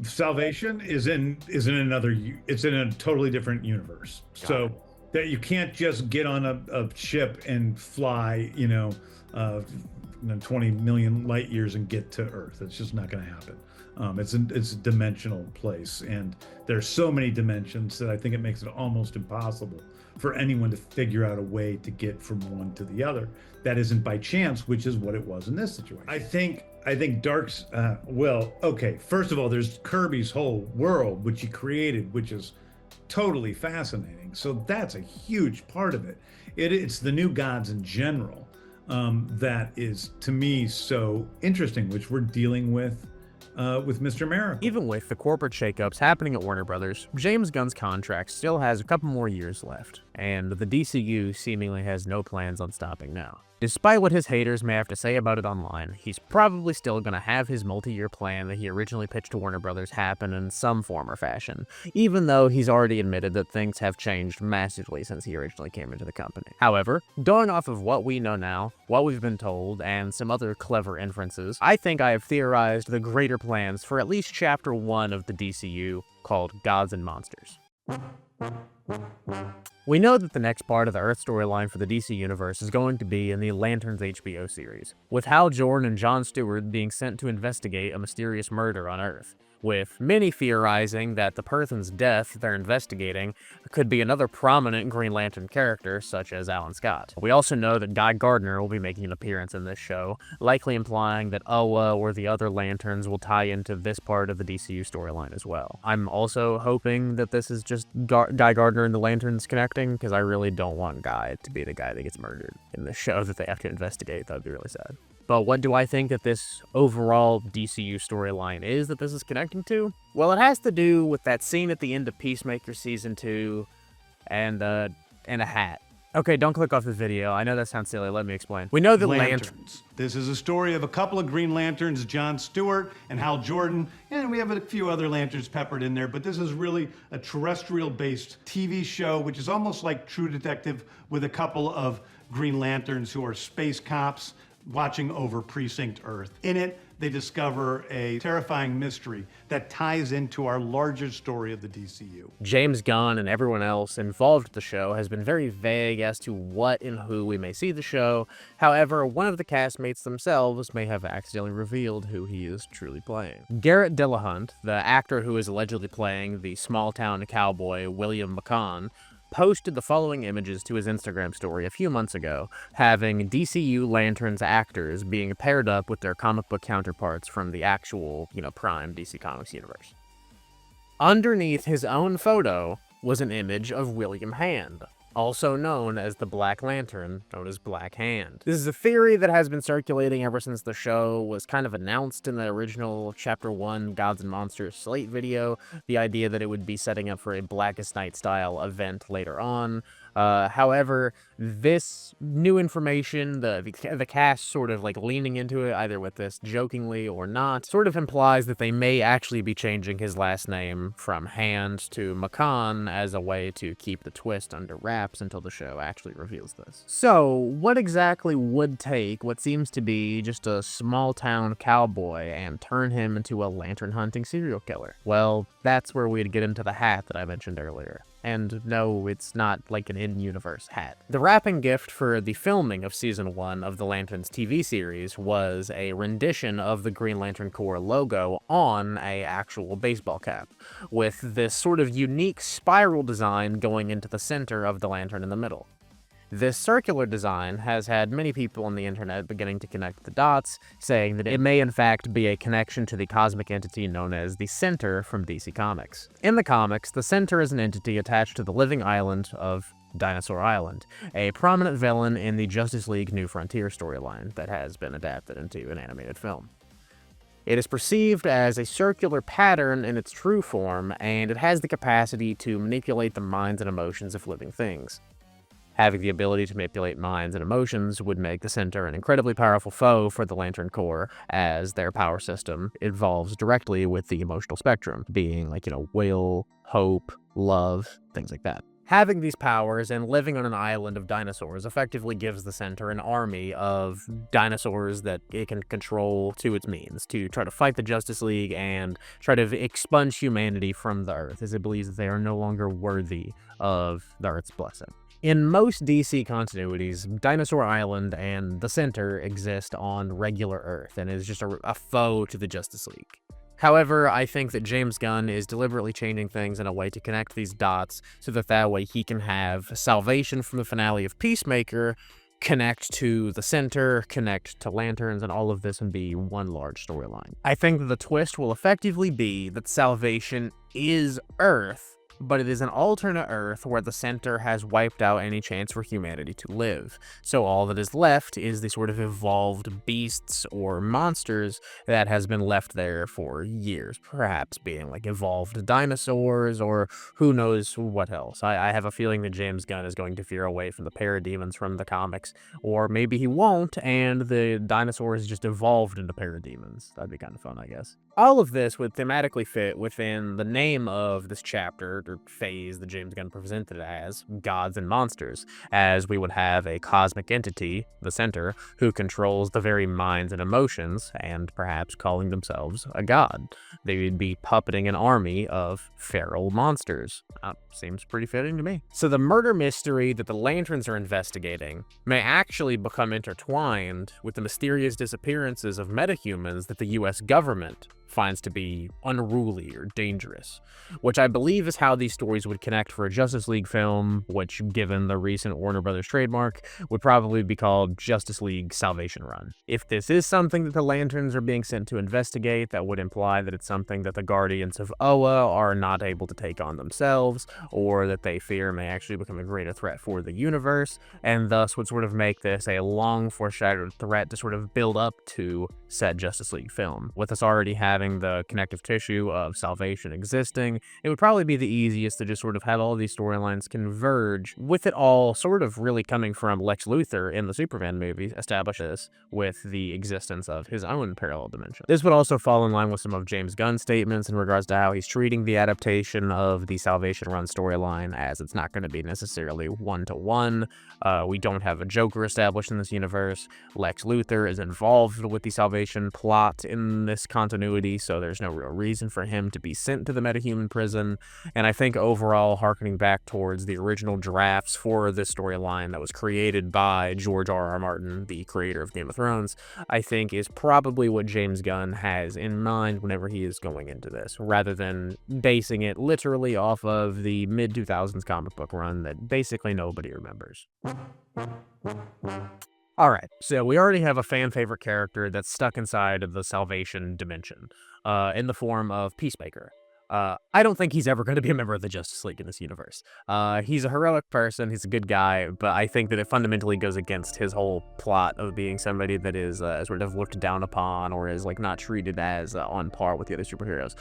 Salvation is in another it's in a totally different universe. Got So it. that you can't just get on a ship and fly, uh, 20 million light years and get to Earth. It's just not going to happen. It's a dimensional place, and there's so many dimensions that I think it makes it almost impossible for anyone to figure out a way to get from one to the other. That isn't by chance, which is what it was in this situation. I think Dark's well, okay. First of all, there's Kirby's whole world, which he created, which is totally fascinating. So that's a huge part of it. It's the new gods in general that is to me so interesting, which we're dealing with Mr. Miracle. Even with the corporate shakeups happening at Warner Brothers, James Gunn's contract still has a couple more years left, and the DCU seemingly has no plans on stopping now. Despite what his haters may have to say about it online, he's probably still gonna have his multi-year plan that he originally pitched to Warner Brothers happen in some form or fashion, even though he's already admitted that things have changed massively since he originally came into the company. However, going off of what we know now, what we've been told, and some other clever inferences, I think I have theorized the greater plans for at least Chapter 1 of the DCU, called Gods and Monsters. We know that the next part of the Earth storyline for the DC Universe is going to be in the Lanterns HBO series, with Hal Jordan and Jon Stewart being sent to investigate a mysterious murder on Earth, with many theorizing that the person's death they're investigating could be another prominent Green Lantern character, such as Alan Scott. We also know that Guy Gardner will be making an appearance in this show, likely implying that Oa or the other Lanterns will tie into this part of the DCU storyline as well. I'm also hoping that this is just Guy Gardner and the Lanterns connecting, because I really don't want Guy to be the guy that gets murdered in the show that they have to investigate. That would be really sad. But what do I think that this overall DCU storyline is that this is connecting to? Well, it has to do with that scene at the end of Peacemaker Season 2 and a hat. Okay, don't click off this video. I know that sounds silly. Let me explain. We know that Lanterns. This is a story of a couple of Green Lanterns, Jon Stewart and Hal Jordan, and we have a few other Lanterns peppered in there, but this is really a terrestrial-based TV show, which is almost like True Detective, with a couple of Green Lanterns who are space cops watching over Precinct Earth. In it, they discover a terrifying mystery that ties into our larger story of the DCU. James Gunn and everyone else involved with the show has been very vague as to what and who we may see the show. However, one of the castmates themselves may have accidentally revealed who he is truly playing. Garrett Dillahunt, the actor who is allegedly playing the small-town cowboy William McCann, posted the following images to his Instagram story a few months ago, having DCU Lanterns actors being paired up with their comic book counterparts from the actual, prime DC Comics universe. Underneath his own photo was an image of William Hand, also known as the Black Lantern, known as Black Hand. This is a theory that has been circulating ever since the show was kind of announced in the original Chapter 1 Gods and Monsters Slate video, the idea that it would be setting up for a Blackest Night style event later on. However, this new information, the cast sort of leaning into it, either with this jokingly or not, sort of implies that they may actually be changing his last name from Hand to McCann as a way to keep the twist under wraps until the show actually reveals this. So, what exactly would take what seems to be just a small-town cowboy and turn him into a lantern-hunting serial killer? Well, that's where we'd get into the hat that I mentioned earlier. And no, it's not like an in-universe hat. The wrapping gift for the filming of Season 1 of the Lanterns TV series was a rendition of the Green Lantern Corps logo on a actual baseball cap, with this sort of unique spiral design going into the center of the lantern in the middle. This circular design has had many people on the internet beginning to connect the dots, saying that it may in fact be a connection to the cosmic entity known as the Center from DC Comics. In the comics, the Center is an entity attached to the living island of Dinosaur Island, a prominent villain in the Justice League New Frontier storyline that has been adapted into an animated film. It is perceived as a circular pattern in its true form, and it has the capacity to manipulate the minds and emotions of living things. Having the ability to manipulate minds and emotions would make the Center an incredibly powerful foe for the Lantern Corps, as their power system involves directly with the emotional spectrum, being will, hope, love, things like that. Having these powers and living on an island of dinosaurs effectively gives the Center an army of dinosaurs that it can control to its means to try to fight the Justice League and try to expunge humanity from the Earth, as it believes that they are no longer worthy of the Earth's blessing. In most DC continuities, Dinosaur Island and the Center exist on regular Earth and is just a foe to the Justice League. However, I think that James Gunn is deliberately changing things in a way to connect these dots so that way he can have salvation from the finale of Peacemaker connect to the Center, connect to Lanterns, and all of this and be one large storyline. I think that the twist will effectively be that salvation is Earth, but it is an alternate Earth where the Center has wiped out any chance for humanity to live. So all that is left is the sort of evolved beasts or monsters that has been left there for years, perhaps being like evolved dinosaurs or who knows what else. I have a feeling that James Gunn is going to veer away from the parademons from the comics, or maybe he won't, and the dinosaurs just evolved into parademons. That'd be kind of fun, I guess. All of this would thematically fit within the name of this chapter, or phase that James Gunn presented it as, Gods and Monsters, as we would have a cosmic entity, the Center, who controls the very minds and emotions, and perhaps calling themselves a god. They would be puppeting an army of feral monsters. Seems pretty fitting to me. So the murder mystery that the Lanterns are investigating may actually become intertwined with the mysterious disappearances of metahumans that the US government finds to be unruly or dangerous, which I believe is how these stories would connect for a Justice League film, which, given the recent Warner Brothers trademark, would probably be called Justice League Salvation Run. If this is something that the Lanterns are being sent to investigate, that would imply that it's something that the Guardians of Oa are not able to take on themselves, or that they fear may actually become a greater threat for the universe, and thus would sort of make this a long foreshadowed threat to sort of build up to said Justice League film. With us already having the connective tissue of Salvation existing, it would probably be the easiest to just sort of have all these storylines converge, with it all sort of really coming from Lex Luthor in the Superman movie, establish this with the existence of his own parallel dimension. This would also fall in line with some of James Gunn's statements in regards to how he's treating the adaptation of the Salvation Run storyline, as it's not going to be necessarily one-to-one. We don't have a Joker established in this universe. Lex Luthor is involved with the Salvation plot in this continuity, so there's no real reason for him to be sent to the metahuman prison. And I think overall, harkening back towards the original drafts for this storyline that was created by George R.R. Martin, the creator of Game of Thrones, I think is probably what James Gunn has in mind whenever he is going into this, rather than basing it literally off of the mid-2000s comic book run that basically nobody remembers. Alright, so we already have a fan-favorite character that's stuck inside of the Salvation dimension, in the form of Peacemaker. I don't think he's ever going to be a member of the Justice League in this universe. He's a heroic person, he's a good guy, but I think that it fundamentally goes against his whole plot of being somebody that is sort of looked down upon, or is like not treated as on par with the other superheroes,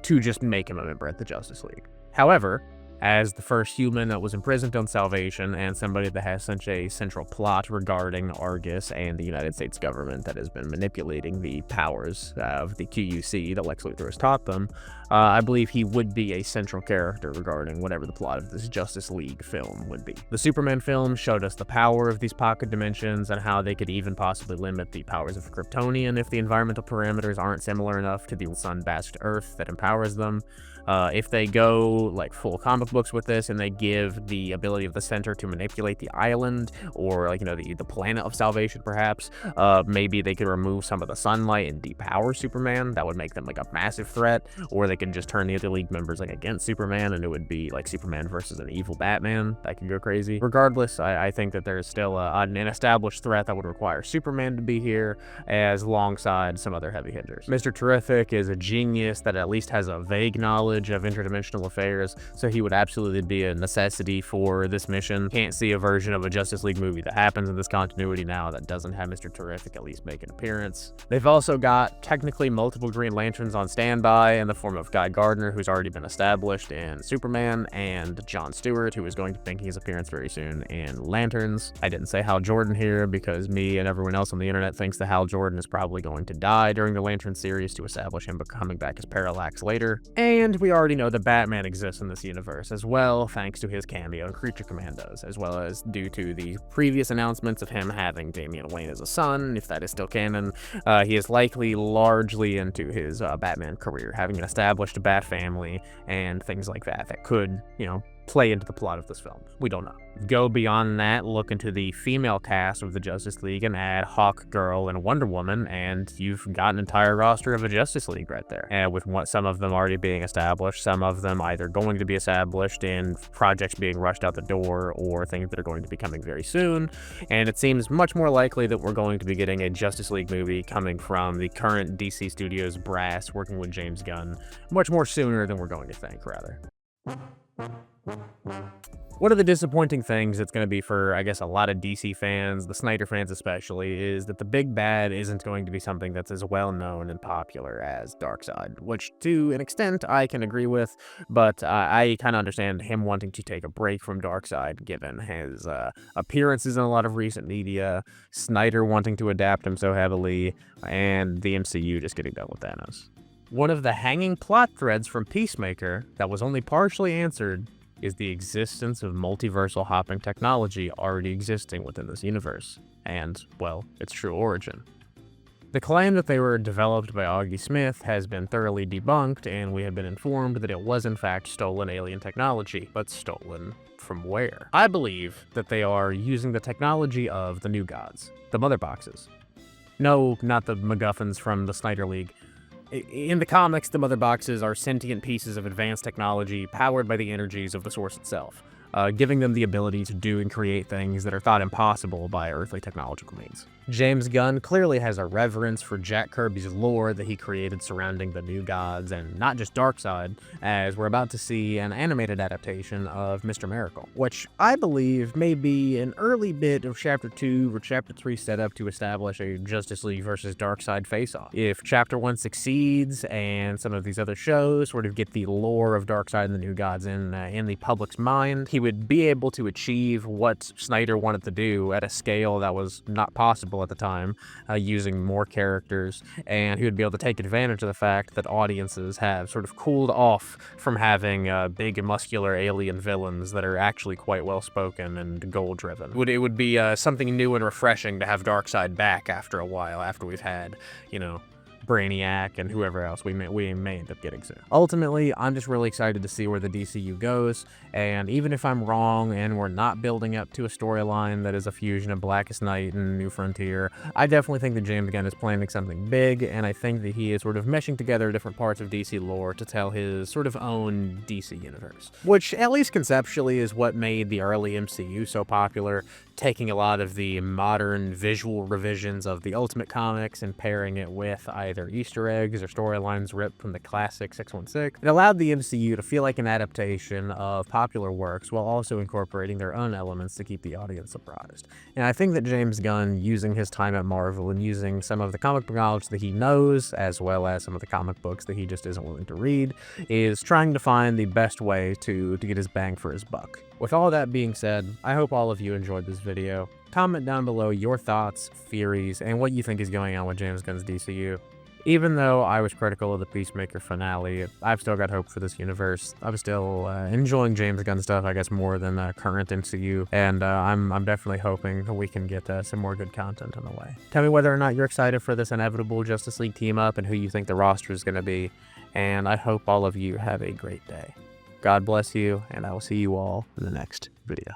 to just make him a member at the Justice League. However, as the first human that was imprisoned on Salvation, and somebody that has such a central plot regarding Argus and the United States government that has been manipulating the powers of the QUC that Lex Luthor has taught them, I believe he would be a central character regarding whatever the plot of this Justice League film would be. The Superman film showed us the power of these pocket dimensions and how they could even possibly limit the powers of Kryptonian if the environmental parameters aren't similar enough to the sun-bashed Earth that empowers them. If they go like full comic books with this and they give the ability of the Center to manipulate the island, or like, you know, the planet of Salvation perhaps, maybe they could remove some of the sunlight and depower Superman. That would make them like a massive threat. Or they can just turn the other League members like against Superman, and it would be like Superman versus an evil Batman. That could go crazy. Regardless, I think that there's still an established threat that would require Superman to be here as alongside some other heavy hitters. Mr. Terrific is a genius that at least has a vague knowledge of interdimensional affairs, so he would absolutely be a necessity for this mission. Can't see a version of a Justice League movie that happens in this continuity now that doesn't have Mr. Terrific at least make an appearance. They've also got technically multiple Green Lanterns on standby in the form of Guy Gardner, who's already been established in Superman, and John Stewart, who is going to make his appearance very soon in Lanterns. I didn't say Hal Jordan here because me and everyone else on the internet thinks that Hal Jordan is probably going to die during the Lantern series to establish him coming back as Parallax later. And we already know that Batman exists in this universe, universe as well, thanks to his cameo in Creature Commandos, as well as due to the previous announcements of him having Damian Wayne as a son, if that is still canon. He is likely largely into his Batman career, having an established Bat family and things like that that could, play into the plot of this film. We don't know. Go beyond that, look into the female cast of the Justice League and add Hawkgirl and Wonder Woman, and you've got an entire roster of the Justice League right there. And with some of them already being established, some of them either going to be established in projects being rushed out the door or things that are going to be coming very soon. And it seems much more likely that we're going to be getting a Justice League movie coming from the current DC Studios brass working with James Gunn much more sooner than we're going to think, rather. One of the disappointing things it's going to be for, I guess, a lot of DC fans, the Snyder fans especially, is that the big bad isn't going to be something that's as well known and popular as Darkseid, which to an extent I can agree with, but I kind of understand him wanting to take a break from Darkseid given his appearances in a lot of recent media, Snyder wanting to adapt him so heavily, and the MCU just getting done with Thanos. One of the hanging plot threads from Peacemaker that was only partially answered is the existence of multiversal hopping technology already existing within this universe, and, well, its true origin. The claim that they were developed by Augie Smith has been thoroughly debunked, and we have been informed that it was in fact stolen alien technology, but stolen from where? I believe that they are using the technology of the New Gods, the Mother Boxes. No, not the MacGuffins from the Snyder League. In the comics, the Mother Boxes are sentient pieces of advanced technology powered by the energies of the Source itself, giving them the ability to do and create things that are thought impossible by earthly technological means. James Gunn clearly has a reverence for Jack Kirby's lore that he created surrounding the New Gods, and not just Darkseid, as we're about to see an animated adaptation of Mr. Miracle, which I believe may be an early bit of Chapter 2 or Chapter 3 setup to establish a Justice League versus Darkseid face-off. If Chapter 1 succeeds, and some of these other shows sort of get the lore of Darkseid and the New Gods in the public's mind, he would be able to achieve what Snyder wanted to do at a scale that was not possible at the time, using more characters, and he would be able to take advantage of the fact that audiences have sort of cooled off from having big and muscular alien villains that are actually quite well spoken and goal driven. It would be something new and refreshing to have Darkseid back after a while, after we've had, Brainiac and whoever else we may end up getting soon. Ultimately, I'm just really excited to see where the DCU goes, and even if I'm wrong and we're not building up to a storyline that is a fusion of Blackest Night and New Frontier, I definitely think that James Gunn is planning something big, and I think that he is sort of meshing together different parts of DC lore to tell his sort of own DC universe, which at least conceptually is what made the early MCU so popular, taking a lot of the modern visual revisions of the Ultimate Comics and pairing it with either Easter eggs or storylines ripped from the classic 616. It allowed the MCU to feel like an adaptation of popular works while also incorporating their own elements to keep the audience surprised. And I think that James Gunn, using his time at Marvel and using some of the comic book knowledge that he knows, as well as some of the comic books that he just isn't willing to read, is trying to find the best way to get his bang for his buck. With all that being said, I hope all of you enjoyed this video. Comment down below your thoughts, theories, and what you think is going on with James Gunn's DCU. Even though I was critical of the Peacemaker finale, I've still got hope for this universe. I'm still enjoying James Gunn stuff, I guess, more than current MCU, and I'm definitely hoping we can get some more good content on the way. Tell me whether or not you're excited for this inevitable Justice League team-up and who you think the roster is going to be, and I hope all of you have a great day. God bless you, and I will see you all in the next video.